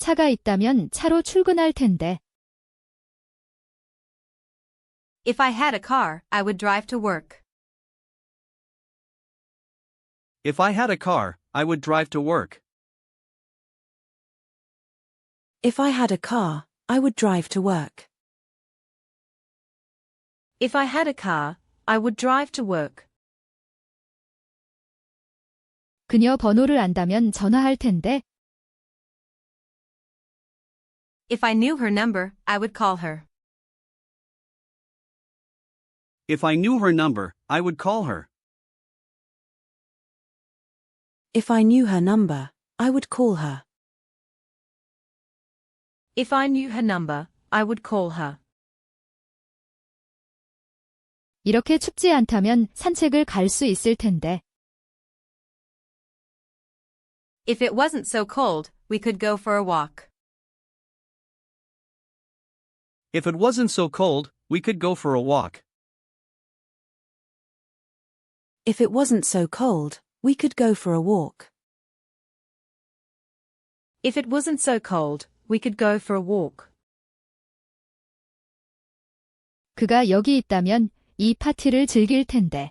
차가 있다면 차로 출근할 텐데. If I had a car, I would drive to work. If I had a car, I would drive to work. If I had a car, I would drive to work. If I had a car, I would drive to work. 그녀 번호를 안다면 전화할 텐데. If I knew her number, I would call her. If I knew her number, I would call her. If I knew her number, I would call her. If I knew her number, I would call her. 이렇게 춥지 않다면 산책을 갈 수 있을 텐데. If it wasn't so cold, we could go for a walk. If it wasn't so cold, we could go for a walk. If it wasn't so cold, we could go for a walk. If it wasn't so cold, we could go for a walk. 그가 여기 있다면 이 파티를 즐길 텐데.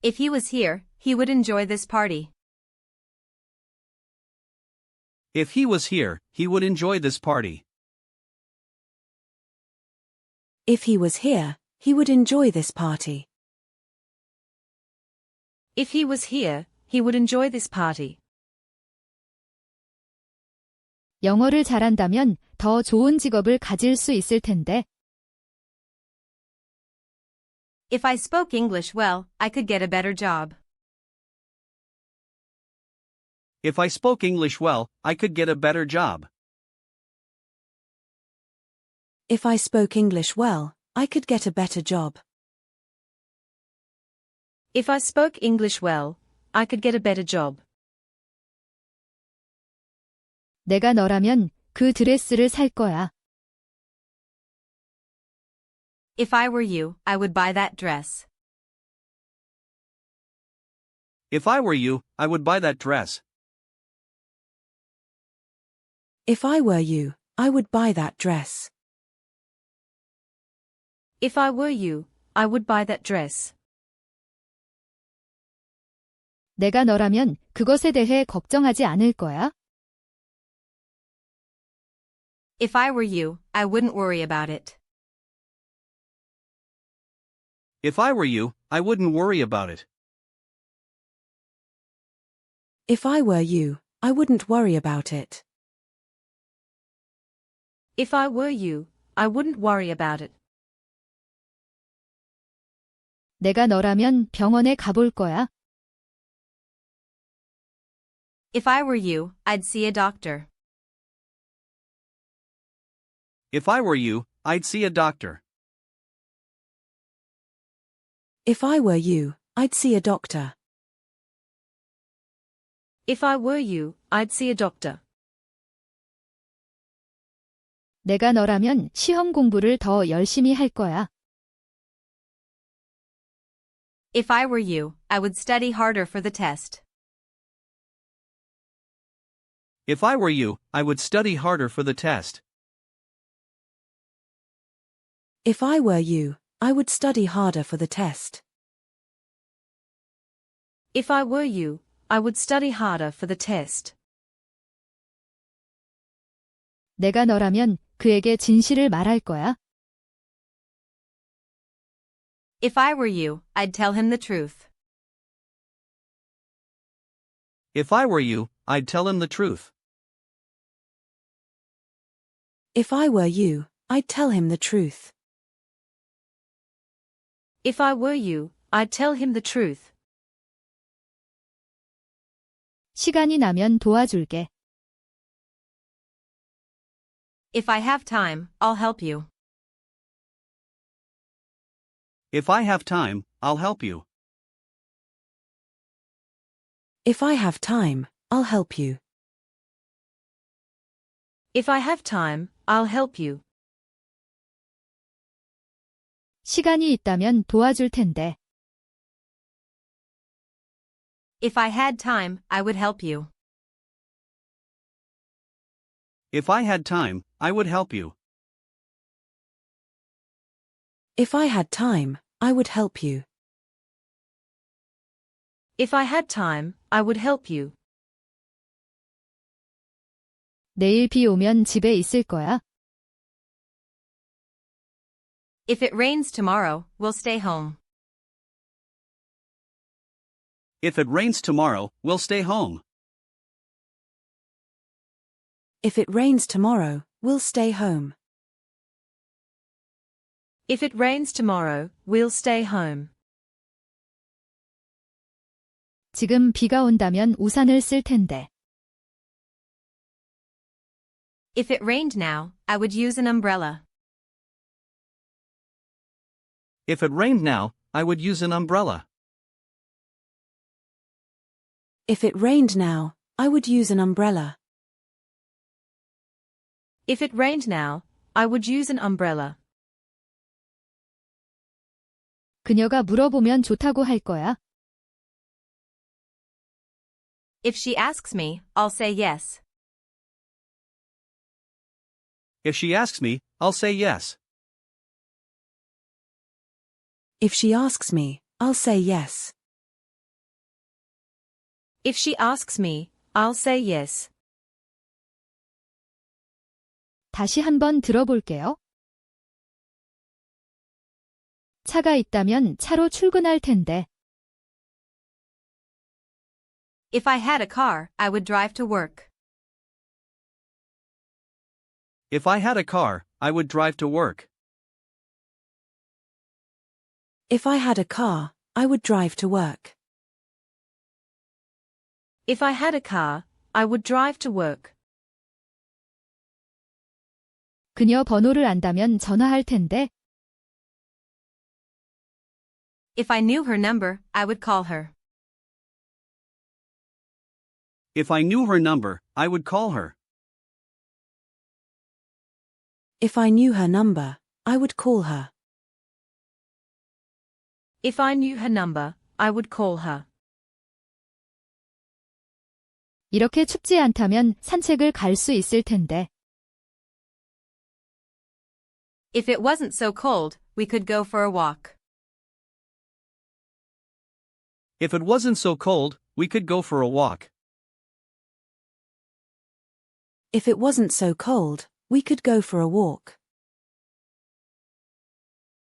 If he was here, he would enjoy this party. If he was here, he would enjoy this party. If he was here, he would enjoy this party. If he was here, he would enjoy this party. 영어를 잘한다면 더 좋은 직업을 가질 수 있을 텐데. If I spoke English well, I could get a better job. If I spoke English well, I could get a better job. If I spoke English well, I could get a better job. If I spoke English well, I could get a better job. 내가 너라면 그 드레스를 살 거야. If I were you, I would buy that dress. If I were you, I would buy that dress. If I were you, I would buy that dress. If I were you, I would buy that dress. 내가 너라면 그것에 대해 걱정하지 않을 거야. If I were you, I wouldn't worry about it. If I were you, I wouldn't worry about it. If I were you, I wouldn't worry about it. If I were you, I wouldn't worry about it. 내가 너라면 병원에 가볼 거야. If I were you, I'd see a doctor. If I were you, I'd see a doctor. If I were you, I'd see a doctor. If I were you, I'd see a doctor. 내가 너라면 시험 공부를 더 열심히 할 거야. If I were you, I would study harder for the test. If I were you, I would study harder for the test. If I were you, I would study harder for the test. If I were you, I would study harder for the test. 내가 너라면 그에게 진실을 말할 거야. If I were you, I'd tell him the truth. If I were you, I'd tell him the truth. If I were you, I'd tell him the truth. If I were you, I'd tell him the truth. 시간이 나면 도와줄게. If I have time, I'll help you. If I have time, I'll help you. If I have time, I'll help you. If I have time, I'll help you. 시간이 있다면 도와줄 텐데. If I had time, I would help you. If I had time, I would help you. If I had time, I would help you. If I had time, I would help you. 내일 비 오면 집에 있을 거야. If it rains tomorrow, we'll stay home. If it rains tomorrow, we'll stay home. If it rains tomorrow, we'll stay home. If it rains tomorrow, we'll stay home. 지금 비가 온다면 우산을 쓸 텐데. If it rained now, I would use an umbrella. If it rained now, I would use an umbrella. If it rained now, I would use an umbrella. If it rained now, I would use an umbrella. 그녀가 물어보면 좋다고 할 거야. If she asks me, I'll say yes. If she asks me, I'll say yes. If she asks me, I'll say yes. If she asks me, I'll say yes. 다시 한번 들어볼게요. 차가 있다면 차로 출근할 텐데. If I had a car, I would drive to work. If I had a car, I would drive to work. If I had a car, I would drive to work. If I had a car, I would drive to work. 그녀 번호를 안다면 전화할 텐데. If I knew her number, I would call her. If I knew her number, I would call her. If I knew her number, I would call her. If I knew her number, I would call her. 이렇게 춥지 않다면 산책을 갈 수 있을 텐데. If it wasn't so cold, we could go for a walk. If it wasn't so cold, we could go for a walk. If it wasn't so cold, we could go for a walk.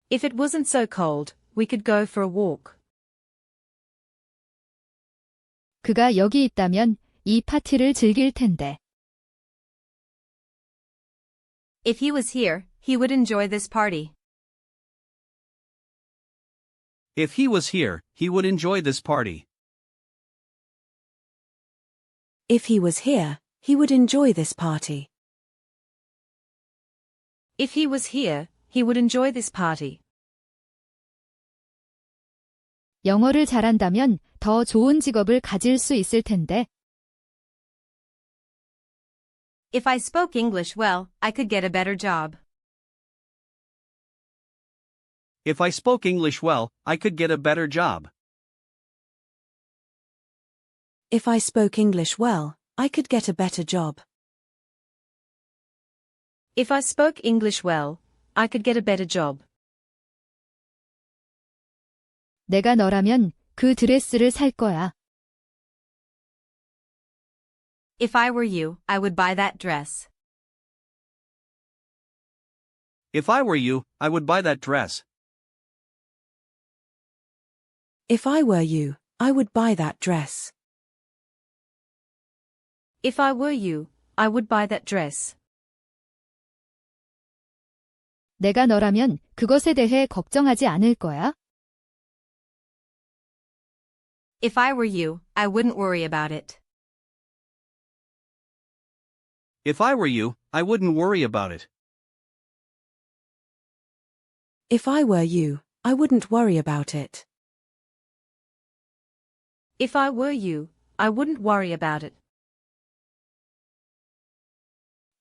If it wasn't so cold, we could go for a walk. 그가 여기 있다면 이 파티를 즐길 텐데. If he was here, he would enjoy this party. If he was here, he would enjoy this party. If he was here, he would enjoy this party. If he was here, he would enjoy this party. 영어를 잘한다면 더 좋은 직업을 가질 수 있을 텐데. If I spoke English well, I could get a better job. If I spoke English well, I could get a better job. If I spoke English well, I could get a better job. If I spoke English well, I could get a better job. 내가 너라면 그 드레스를 살 거야. If I were you, I would buy that dress. If I were you, I would buy that dress. If I were you, I would buy that dress. If I were you, I would buy that dress. 내가 너라면 그것에 대해 걱정하지 않을 거야. If I were you, I wouldn't worry about it. If I were you, I wouldn't worry about it. If I were you, I wouldn't worry about it. If I were you, I wouldn't worry about it.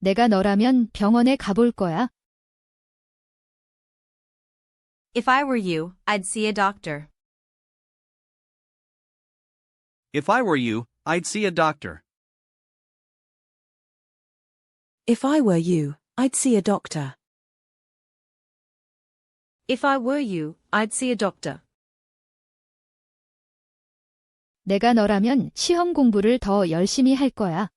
내가 너라면 병원에 가볼 거야. If I were you, I'd see a doctor. If I were you, I'd see a doctor. If I were you, I'd see a doctor. If I were you, I'd see a doctor. 내가 너라면 시험 공부를 더 열심히 할 거야.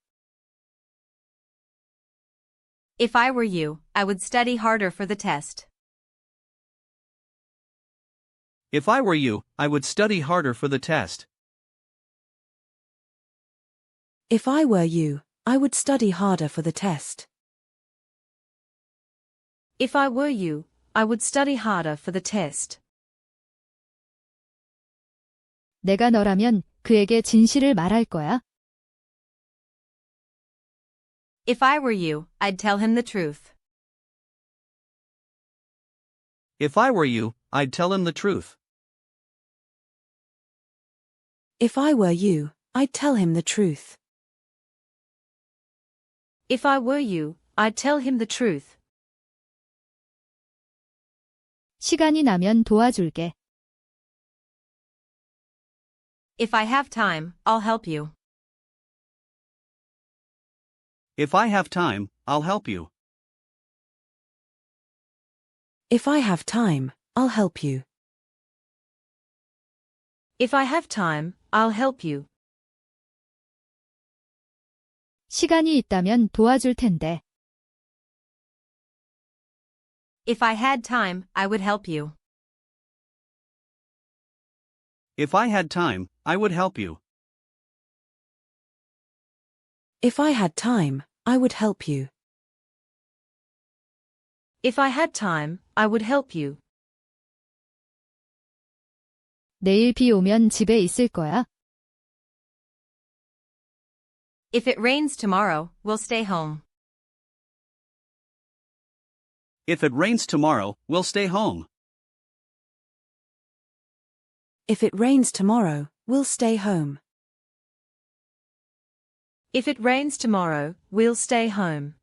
If I were you, I would study harder for the test. If I were you, I would study harder for the test. If I were you, I would study harder for the test. If I were you, I would study harder for the test. 내가 너라면 그에게 진실을 말할 거야. If I were you, I'd tell him the truth. If I were you, I'd tell him the truth. If I were you, I'd tell him the truth. If I were you, I'd tell him the truth. 시간이 나면 도와줄게. If I have time, I'll help you. If I have time, I'll help you. If I have time, I'll help you. If I have time, I'll help you. 시간이 있다면 도와줄 텐데. If I had time, I would help you. If I had time, I would help you. If I had time, I would help you. If I had time, I would help you. 내일 비 오면 집에 있을 거야. If it rains tomorrow, we'll stay home. If it rains tomorrow, we'll stay home. If it rains tomorrow, we'll stay home. If it rains tomorrow, we'll stay home.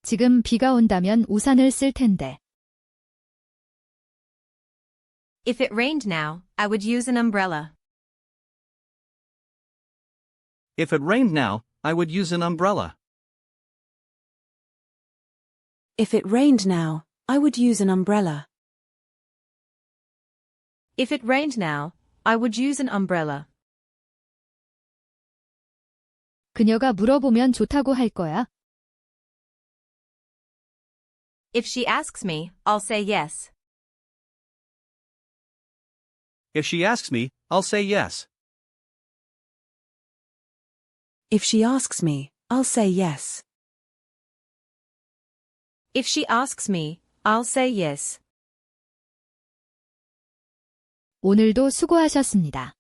지금 비가 온다면 우산을 쓸 텐데. If it rained now, I would use an umbrella. If it rained now, I would use an umbrella. If it rained now, I would use an umbrella. If it rained now, I would use an umbrella. 그녀가 물어보면 좋다고 할 거야. If she asks me, I'll say yes. If she asks me, I'll say yes. If she asks me, I'll say yes. If she asks me, I'll say yes. 오늘도 수고하셨습니다.